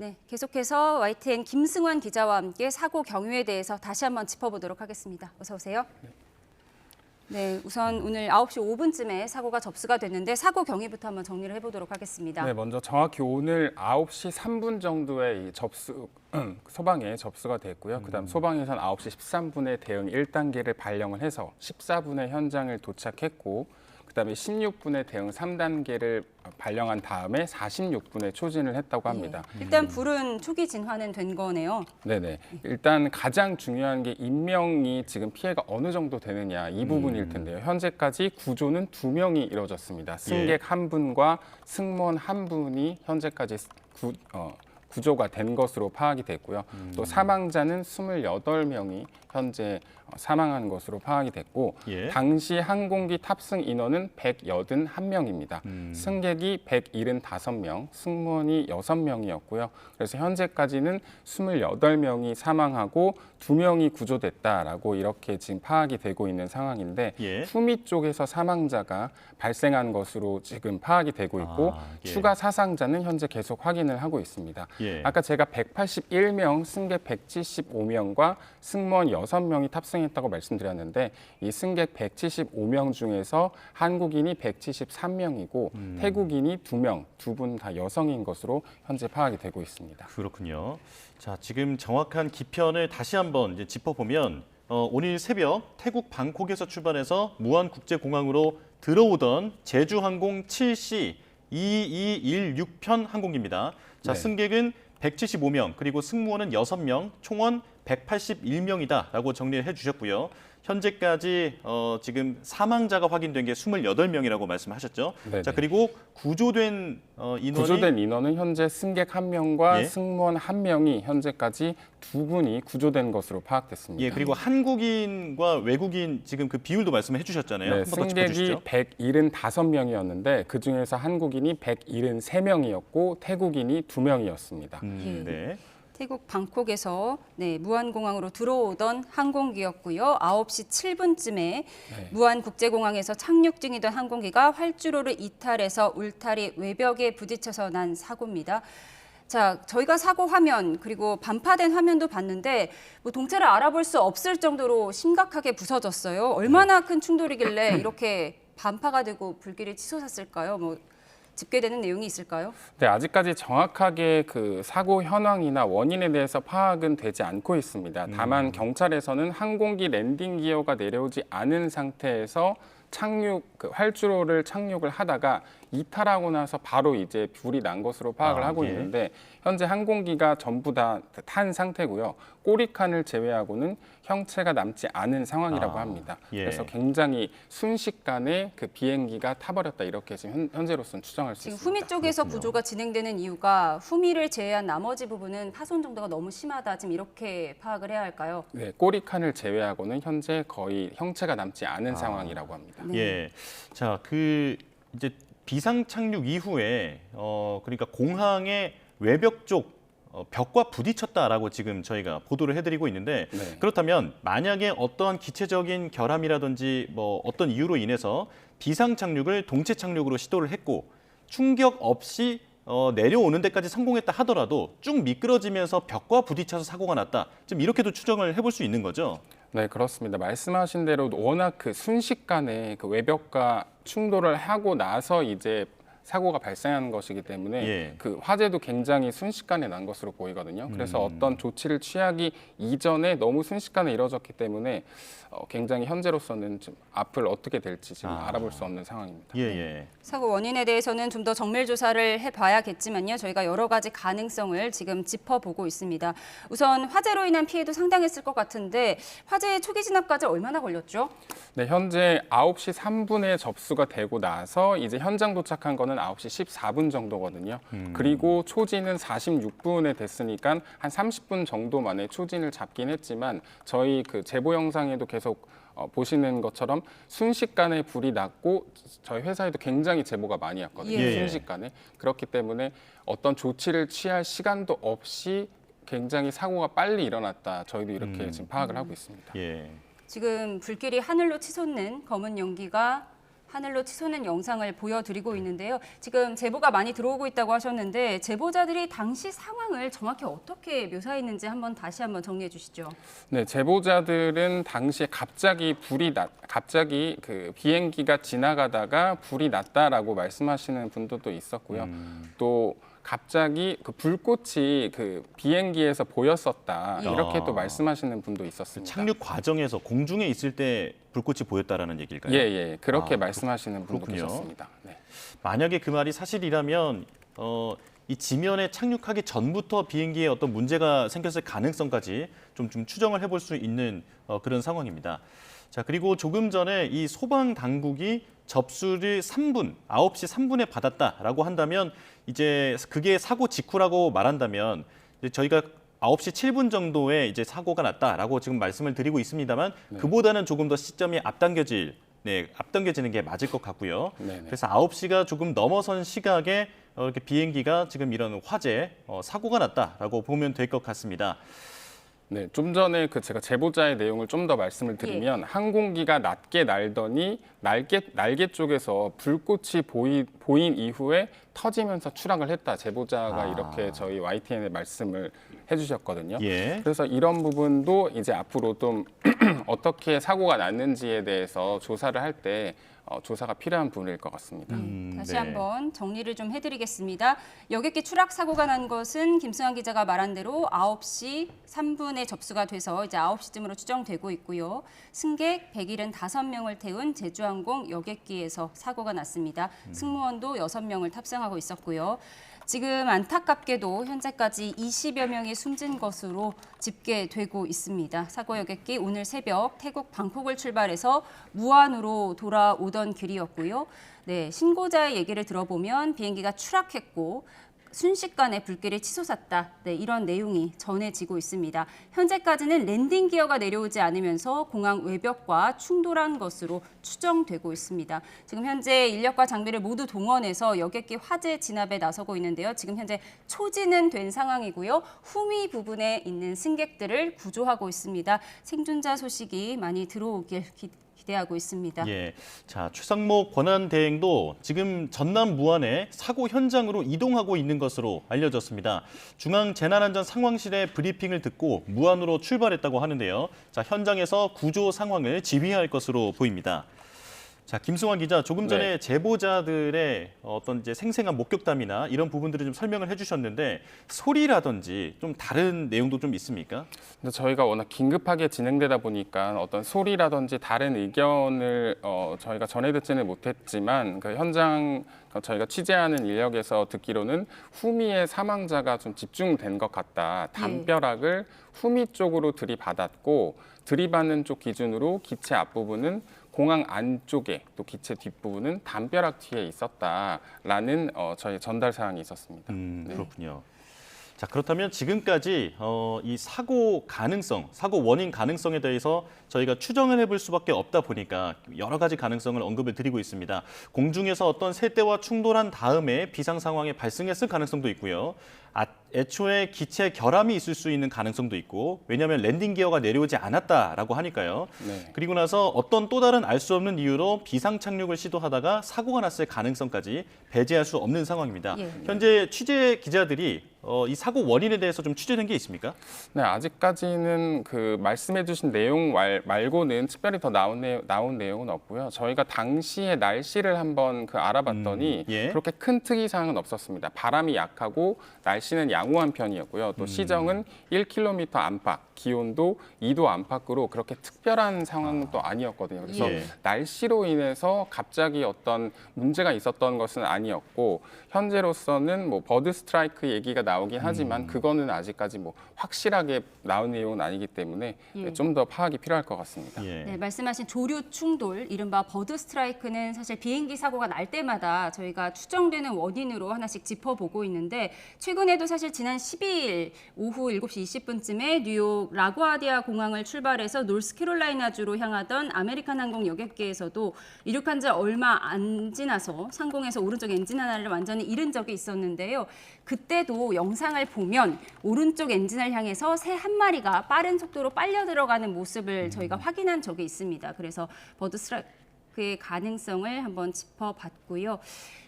네, 계속해서 YTN 김승환 기자와 함께 사고 경위에 대해서 다시 한번 짚어보도록 하겠습니다. 어서 오세요. 네, 우선 오늘 9시 5분쯤에 사고가 접수가 됐는데 사고 경위부터 한번 정리를 해보도록 하겠습니다. 네, 먼저 정확히 오늘 9시 3분 정도에 이 소방에 접수가 됐고요. 그다음 소방에서는 9시 13분에 대응 1단계를 발령을 해서 14분에 현장을 도착했고 그다음에 16분에 대응 3단계를 발령한 다음에 46분에 초진을 했다고 합니다. 일단 불은 초기 진화는 된 거네요. 네네. 일단 가장 중요한 게 인명이 지금 피해가 어느 정도 되느냐 이 부분일 텐데요. 현재까지 구조는 2명이 이루어졌습니다. 승객 1분과 승무원 1분이 현재까지 구조가 된 것으로 파악이 됐고요. 또 사망자는 28명이 현재 사망한 것으로 파악이 됐고 당시 항공기 탑승 인원은 181명입니다. 승객이 175명, 승무원이 6명이었고요. 그래서 현재까지는 28명이 사망하고 2명이 구조됐다라고 이렇게 지금 파악이 되고 있는 상황인데 후미 쪽에서 사망자가 발생한 것으로 지금 파악이 되고 있고 추가 사상자는 현재 계속 확인을 하고 있습니다. 아까 제가 181명, 승객 175명과 승무원 6명이 탑승했다고 말씀드렸는데 이 승객 175명 중에서 한국인이 173명이고 태국인이 2명, 두 분 다 여성인 것으로 현재 파악이 되고 있습니다. 그렇군요. 자, 지금 정확한 기편을 다시 한번 이제 짚어보면 오늘 새벽 태국 방콕에서 출발해서 무안국제공항으로 들어오던 제주항공 7C 2216편 항공기입니다. 자, 승객은 175명, 그리고 승무원은 6명, 총원 181명이다라고 정리를 해주셨고요. 현재까지 지금 사망자가 확인된 게 28명이라고 말씀하셨죠. 네네. 자, 그리고 구조된 인원은 현재 승객 1명과 승무원 1명이 현재까지 2분이 구조된 것으로 파악됐습니다. 그리고 한국인과 외국인 지금 그 비율도 말씀해 주셨잖아요. 네, 한번 더 승객이 짚어주시죠. 175명이었는데 그중에서 한국인이 173명이었고 태국인이 2명이었습니다. 네. 태국 방콕에서 무안공항으로 들어오던 항공기였고요. 9시 7분쯤에 무안국제공항에서 착륙 중이던 항공기가 활주로를 이탈해서 울타리 외벽에 부딪혀서 난 사고입니다. 자, 저희가 사고 화면 그리고 반파된 화면도 봤는데 동체를 알아볼 수 없을 정도로 심각하게 부서졌어요. 얼마나 큰 충돌이길래 이렇게 반파가 되고 불길이 치솟았을까요? 집계되는 내용이 있을까요? 네, 아직까지 정확하게 그 사고 현황이나 원인에 대해서 파악은 되지 않고 있습니다. 다만 경찰에서는 항공기 랜딩 기어가 내려오지 않은 상태에서 활주로를 착륙을 하다가 이탈하고 나서 바로 이제 불이 난 것으로 파악을 하고 있는데 현재 항공기가 전부 다 탄 상태고요. 꼬리칸을 제외하고는 형체가 남지 않은 상황이라고 합니다. 그래서 굉장히 순식간에 그 비행기가 타버렸다 이렇게 지금 현재로서는 추정할 수 있습니다. 후미 쪽에서 구조가 진행되는 이유가 후미를 제외한 나머지 부분은 파손 정도가 너무 심하다. 지금 이렇게 파악을 해야 할까요? 네, 꼬리칸을 제외하고는 현재 거의 형체가 남지 않은 상황이라고 합니다. 자, 이제 비상 착륙 이후에 그러니까 공항의 외벽 쪽 벽과 부딪혔다라고 지금 저희가 보도를 해드리고 있는데 그렇다면 만약에 어떠한 기체적인 결함이라든지 어떤 이유로 인해서 비상 착륙을 동체 착륙으로 시도를 했고 충격 없이 내려오는 데까지 성공했다 하더라도 쭉 미끄러지면서 벽과 부딪혀서 사고가 났다. 지금 이렇게도 추정을 해볼 수 있는 거죠? 네, 그렇습니다. 말씀하신 대로 워낙 그 순식간에 그 외벽과 충돌을 하고 나서 이제 사고가 발생한 것이기 때문에 그 화재도 굉장히 순식간에 난 것으로 보이거든요. 그래서 어떤 조치를 취하기 이전에 너무 순식간에 이뤄졌기 때문에 굉장히 현재로서는 좀 앞을 어떻게 될지 지금 알아볼 수 없는 상황입니다. 사고 원인에 대해서는 좀 더 정밀 조사를 해봐야겠지만요. 저희가 여러 가지 가능성을 지금 짚어보고 있습니다. 우선 화재로 인한 피해도 상당했을 것 같은데 화재 초기 진압까지 얼마나 걸렸죠? 네, 현재 9시 3분에 접수가 되고 나서 이제 현장 도착한 거는 9시 14분 정도거든요. 그리고 초진은 46분에 됐으니까 한 30분 정도 만에 초진을 잡긴 했지만 저희 그 제보 영상에도 계속 보시는 것처럼 순식간에 불이 났고 저희 회사에도 굉장히 제보가 많이 왔거든요. 순식간에. 그렇기 때문에 어떤 조치를 취할 시간도 없이 굉장히 사고가 빨리 일어났다. 저희도 이렇게 지금 파악을 하고 있습니다. 지금 불길이 하늘로 치솟는 검은 연기가 하늘로 치솟는 영상을 보여드리고 있는데요. 지금 제보가 많이 들어오고 있다고 하셨는데 제보자들이 당시 상황을 정확히 어떻게 묘사했는지 다시 한번 정리해 주시죠. 네, 제보자들은 당시에 갑자기 그 비행기가 지나가다가 불이 났다라고 말씀하시는 분들도 있었고요. 또 갑자기 그 불꽃이 그 비행기에서 보였었다 이렇게 또 말씀하시는 분도 있었습니다. 착륙 과정에서 공중에 있을 때 불꽃이 보였다라는 얘기일까요? 예, 그렇게 말씀하시는 분도 그렇군요. 계셨습니다. 네. 만약에 그 말이 사실이라면 이 지면에 착륙하기 전부터 비행기에 어떤 문제가 생겼을 가능성까지 좀 추정을 해볼 수 있는 그런 상황입니다. 자, 그리고 조금 전에 이 소방 당국이 접수를 9시 3분에 받았다라고 한다면 이제 그게 사고 직후라고 말한다면 이제 저희가 9시 7분 정도에 이제 사고가 났다라고 지금 말씀을 드리고 있습니다만 그보다는 조금 더 시점이 앞당겨지는 게 맞을 것 같고요. 네네. 그래서 9시가 조금 넘어선 시각에 이렇게 비행기가 지금 이런 화재, 사고가 났다라고 보면 될 것 같습니다. 네, 좀 전에 제가 제보자의 내용을 좀 더 말씀을 드리면 항공기가 낮게 날더니 날개 쪽에서 불꽃이 보인 이후에 터지면서 추락을 했다. 제보자가 이렇게 저희 YTN에 말씀을 해주셨거든요. 예. 그래서 이런 부분도 이제 앞으로 좀 어떻게 사고가 났는지에 대해서 조사를 할 때 조사가 필요한 부분일 것 같습니다. 다시 네. 한번 정리를 좀 해드리겠습니다. 여객기 추락 사고가 난 것은 김승환 기자가 말한 대로 9시 3분에 접수가 돼서 이제 9시쯤으로 추정되고 있고요. 승객 175명을 태운 제주항공 여객기에서 사고가 났습니다. 승무원도 6명을 탑승하고 있었고요. 지금 안타깝게도 현재까지 20여 명이 숨진 것으로 집계되고 있습니다. 사고 여객기 오늘 새벽 태국 방콕을 출발해서 무안으로 돌아오던 길이었고요. 네, 신고자의 얘기를 들어보면 비행기가 추락했고 순식간에 불길이 치솟았다. 네, 이런 내용이 전해지고 있습니다. 현재까지는 랜딩 기어가 내려오지 않으면서 공항 외벽과 충돌한 것으로 추정되고 있습니다. 지금 현재 인력과 장비를 모두 동원해서 여객기 화재 진압에 나서고 있는데요. 지금 현재 초지는 된 상황이고요. 후미 부분에 있는 승객들을 구조하고 있습니다. 생존자 소식이 많이 들어오길 기대하고 있습니다. 예, 자 최상목 권한대행도 지금 전남 무안에 사고 현장으로 이동하고 있는 것으로 알려졌습니다. 중앙재난안전상황실의 브리핑을 듣고 무안으로 출발했다고 하는데요. 자 현장에서 구조 상황을 지휘할 것으로 보입니다. 자 김승환 기자, 조금 전에 제보자들의 어떤 이제 생생한 목격담이나 이런 부분들을 좀 설명을 해주셨는데 소리라든지 좀 다른 내용도 좀 있습니까? 근데 저희가 워낙 긴급하게 진행되다 보니까 어떤 소리라든지 다른 의견을 저희가 전해 듣지는 못했지만 그 현장 저희가 취재하는 인력에서 듣기로는 후미의 사망자가 좀 집중된 것 같다. 담벼락을 후미 쪽으로 들이받았고 들이받는 쪽 기준으로 기체 앞부분은 공항 안쪽에 또 기체 뒷부분은 담벼락 뒤에 있었다라는 저희 전달 사항이 있었습니다. 그렇군요. 자 그렇다면 지금까지 이 사고 가능성, 사고 원인 가능성에 대해서 저희가 추정을 해볼 수밖에 없다 보니까 여러 가지 가능성을 언급을 드리고 있습니다. 공중에서 어떤 세대와 충돌한 다음에 비상 상황이 발생했을 가능성도 있고요. 애초에 기체 결함이 있을 수 있는 가능성도 있고, 왜냐하면 랜딩 기어가 내려오지 않았다라고 하니까요. 네. 그리고 나서 어떤 또 다른 알 수 없는 이유로 비상 착륙을 시도하다가 사고가 났을 가능성까지 배제할 수 없는 상황입니다. 현재 취재 기자들이 이 사고 원인에 대해서 좀 취재된 게 있습니까? 네, 아직까지는 그 말씀해주신 내용 말고는 특별히 더 나온 내용은 없고요. 저희가 당시의 날씨를 한번 알아봤더니 그렇게 큰 특이 사항은 없었습니다. 바람이 약하고 날씨는 양호한 편이었고요. 또 시정은 1km 안팎, 기온도 2도 안팎으로 그렇게 특별한 상황은 또 아니었거든요. 그래서 날씨로 인해서 갑자기 어떤 문제가 있었던 것은 아니었고, 현재로서는 뭐 버드 스트라이크 얘기가 나오긴 하지만 그거는 아직까지 뭐 확실하게 나온 내용은 아니기 때문에 좀 더 파악이 필요할 것 같습니다. 네, 말씀하신 조류 충돌, 이른바 버드 스트라이크는 사실 비행기 사고가 날 때마다 저희가 추정되는 원인으로 하나씩 짚어보고 있는데, 최근에도 사실 지난 12일 오후 7시 20분쯤에 뉴욕 라구아디아 공항을 출발해서 노스캐롤라이나주로 향하던 아메리칸 항공 여객기에서도 이륙한 지 얼마 안 지나서 상공에서 오른쪽 엔진 하나를 완전히 잃은 적이 있었는데요. 그때도 영상을 보면 오른쪽 엔진을 향해서 새 한 마리가 빠른 속도로 빨려 들어가는 모습을 저희가 확인한 적이 있습니다. 그래서 버드 스트라이크 그의 가능성을 한번 짚어봤고요.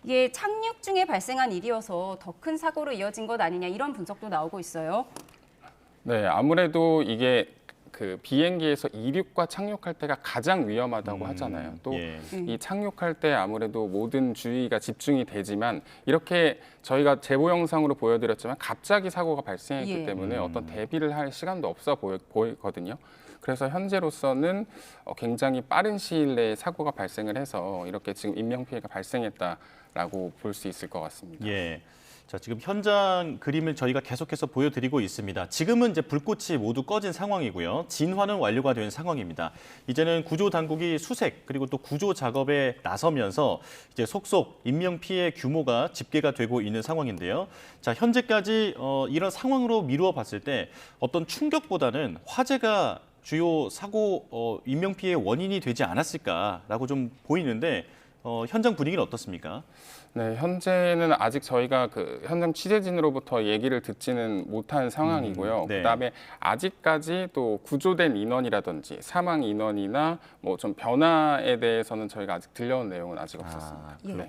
이게 착륙 중에 발생한 일이어서 더 큰 사고로 이어진 것 아니냐 이런 분석도 나오고 있어요. 네, 아무래도 이게 그 비행기에서 이륙과 착륙할 때가 가장 위험하다고 하잖아요. 또 이 착륙할 때 아무래도 모든 주의가 집중이 되지만 이렇게 저희가 제보 영상으로 보여드렸지만 갑자기 사고가 발생했기 예. 때문에 어떤 대비를 할 시간도 없어 보이거든요. 그래서 현재로서는 굉장히 빠른 시일 내에 사고가 발생을 해서 이렇게 지금 인명피해가 발생했다라고 볼 수 있을 것 같습니다. 예. 자, 지금 현장 그림을 저희가 계속해서 보여드리고 있습니다. 지금은 이제 불꽃이 모두 꺼진 상황이고요. 진화는 완료가 된 상황입니다. 이제는 구조 당국이 수색 그리고 또 구조 작업에 나서면서 이제 속속 인명 피해 규모가 집계가 되고 있는 상황인데요. 자, 현재까지 이런 상황으로 미루어 봤을 때 어떤 충격보다는 화재가 주요 사고 인명 피해 원인이 되지 않았을까라고 좀 보이는데 현장 분위기는 어떻습니까? 네, 현재는 아직 저희가 그 현장 취재진으로부터 얘기를 듣지는 못한 상황이고요. 네. 그다음에 아직까지 또 구조된 인원이라든지 사망 인원이나 뭐 좀 변화에 대해서는 저희가 아직 들려온 내용은 아직 없었습니다. 그렇군요.